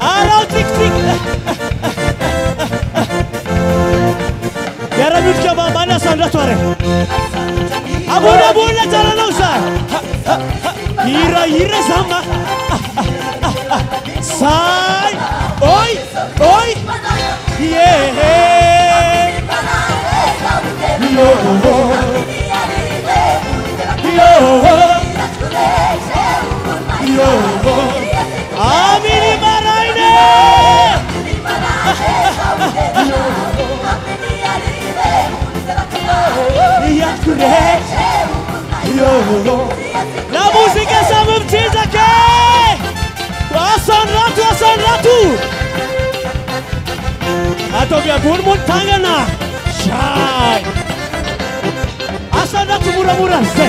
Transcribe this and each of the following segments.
Arau tik tik. Yara mülke mana sanrat var. Abuna jalan olsa. Hira sama. Say, oi, yeah. Yo, Amini Maraine. La musica siamo uccisa che Asan ratu Atau biar burmun tangana Shai Asan ratu murah-murah se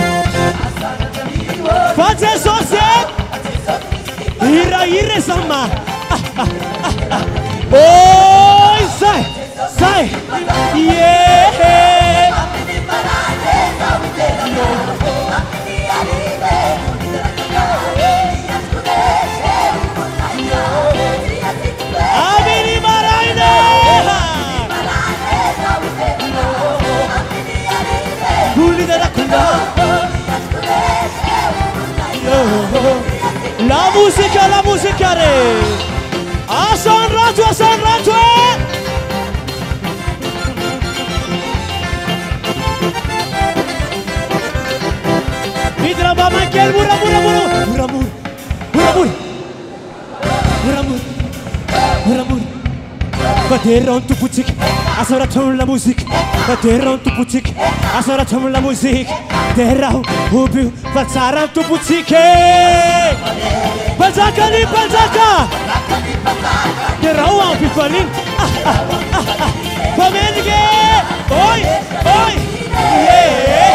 Fajar sose Ira sama Oi sai Yeah Amini Maraine Guli della kunda La musica re Asan ratu Mitra mama kel muramur Baterron tu pucik Asara tom la musique Baterron tu pucik Asara tom la musique Terrau hubu Falsaran tu pucik Balzaka Terrau ampifanin Pamenige Oi Yeah